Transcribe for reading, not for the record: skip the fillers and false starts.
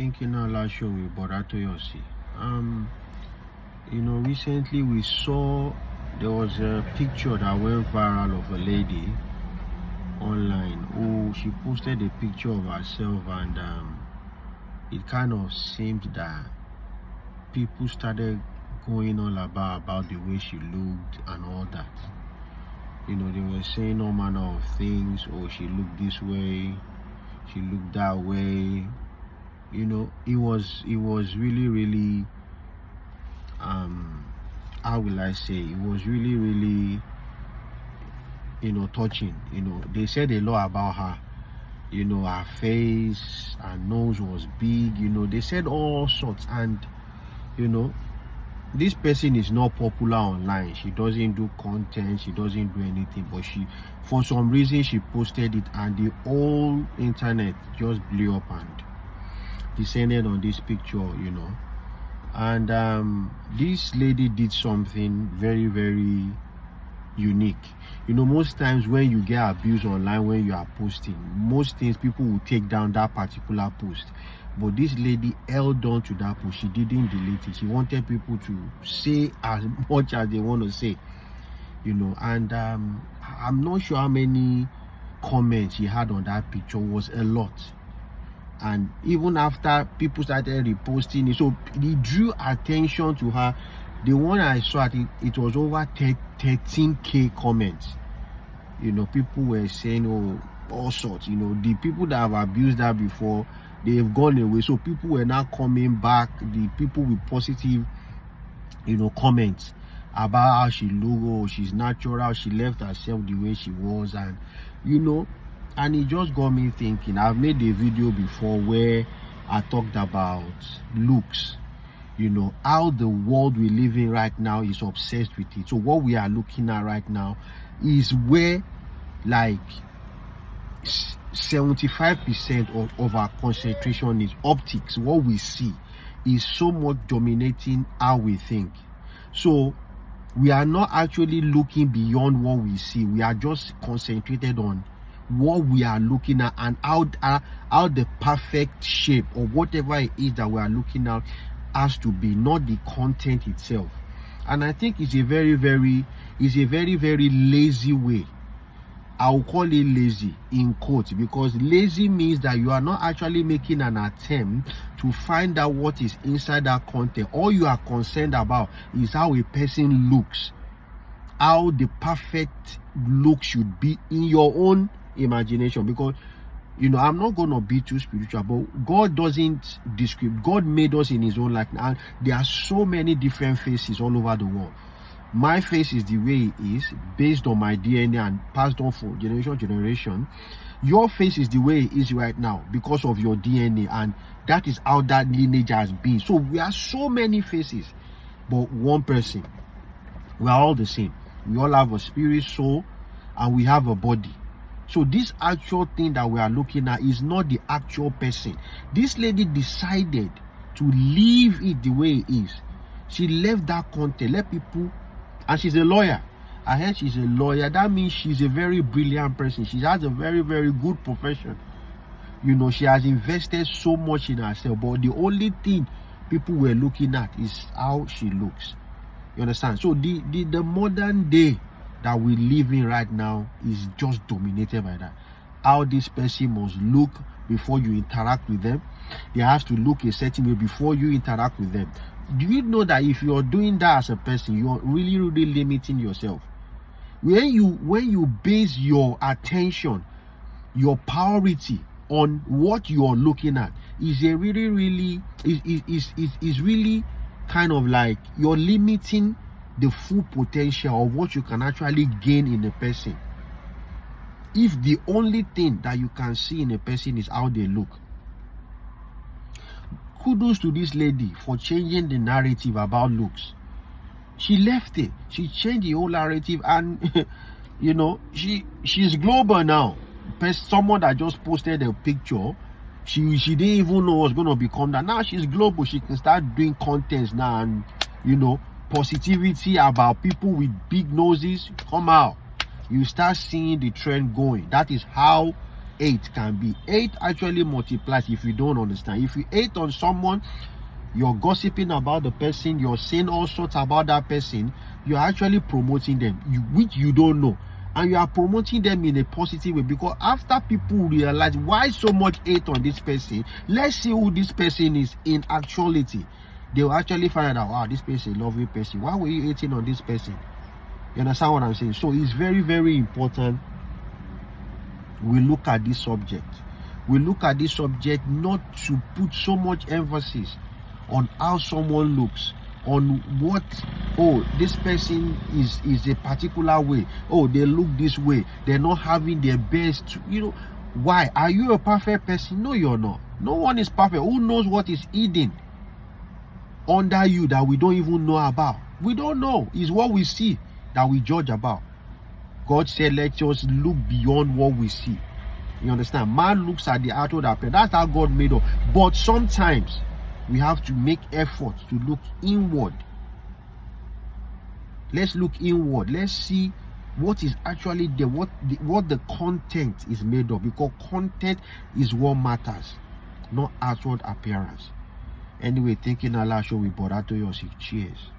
Thinking Out Loud show with Borato Yossi. Recently we saw there was a picture that went viral of a lady online who she posted a picture of herself, and it kind of seemed that people started going all about the way she looked and all that. They were saying all manner of things. Oh, she looked this way, she looked that way. It was really how will I say, it was really touching. They said a lot about her. Her face, her nose was big. They said all sorts. And this person is not popular online. She doesn't do content, she doesn't do anything, but for some reason she posted it, and the whole internet just blew up and descended on this picture. And this lady did something very unique. Most times when you get abused online, when you are posting, most things people will take down that particular post, but this lady held on to that post. She didn't delete it. She wanted people to say as much as they want to say. And I'm not sure how many comments she had on that picture. Was a lot. And even after people started reposting it, so it drew attention to her. The one I saw, it was over 13k comments. People were saying, oh, all sorts. The people that have abused her before, they've gone away. So people were now coming back. The people with positive, comments about how she looked. Oh, she's natural. She left herself the way she was, and and it just got me thinking. I've made a video before where I talked about looks. How the world we live in right now is obsessed with it. So what we are looking at right now is where like 75% of our concentration is optics. What we see is so much dominating how we think. So we are not actually looking beyond what we see. We are just concentrated on what we are looking at, and how the perfect shape or whatever it is that we are looking at has to be, not the content itself. And I think it's a very lazy way. I'll call it lazy in quotes, because lazy means that you are not actually making an attempt to find out what is inside that content. All you are concerned about is how a person looks, how the perfect look should be in your own imagination. Because I'm not going to be too spiritual, but God doesn't describe. God made us in his own likeness, and there are so many different faces all over the world. My face is the way it is, based on my DNA and passed on for generation to generation. Your face is the way it is right now because of your DNA, and that is how that lineage has been. So we are so many faces, but one person. We are all the same. We all have a spirit, soul, and we have a body. So this actual thing that we are looking at is not the actual person. This lady decided to leave it the way it is. She left that content, let people, and she's a lawyer. I heard she's a lawyer. That means she's a very brilliant person. She has a very good profession. She has invested so much in herself, but the only thing people were looking at is how she looks. You understand? So the modern day that we live in right now is just dominated by that. How this person must look before you interact with them. They have to look a certain way before you interact with them. Do you know that if you're doing that as a person, you're really limiting yourself? When you base your attention, your priority on what you're looking at, is a really kind of like you're limiting the full potential of what you can actually gain in a person. If the only thing that you can see in a person is how they look. Kudos to this lady for changing the narrative about looks. She left it. She changed the whole narrative, and she's global now. Someone that just posted a picture, she didn't even know what's going to become that. Now she's global. She can start doing contents now, and positivity about people with big noses come out. You start seeing the trend going. That is how hate can be. Hate actually multiplies if you don't understand. If you hate on someone, you're gossiping about the person, you're saying all sorts about that person, you're actually promoting them, which you don't know. And you are promoting them in a positive way, because after people realize why so much hate on this person, let's see who this person is in actuality, they will actually find out, wow, this person is a lovely person. Why were you hating on this person? You understand what I'm saying? So it's very, very important we look at this subject. We look at this subject not to put so much emphasis on how someone looks, on what, oh, this person is a particular way, oh, they look this way, they're not having their best, why? Are you a perfect person? No, you're not. No one is perfect. Who knows what is hidden under you that we don't even know about? We don't know. It's what we see that we judge about. God said, let us look beyond what we see. You understand? Man looks at the outward appearance. That's how God made us. But sometimes we have to make effort to look inward. Let's look inward. Let's see what is actually there, what the content is made of, because content is what matters, not outward appearance. Anyway, thinking Allah show we brought out to you. Cheers.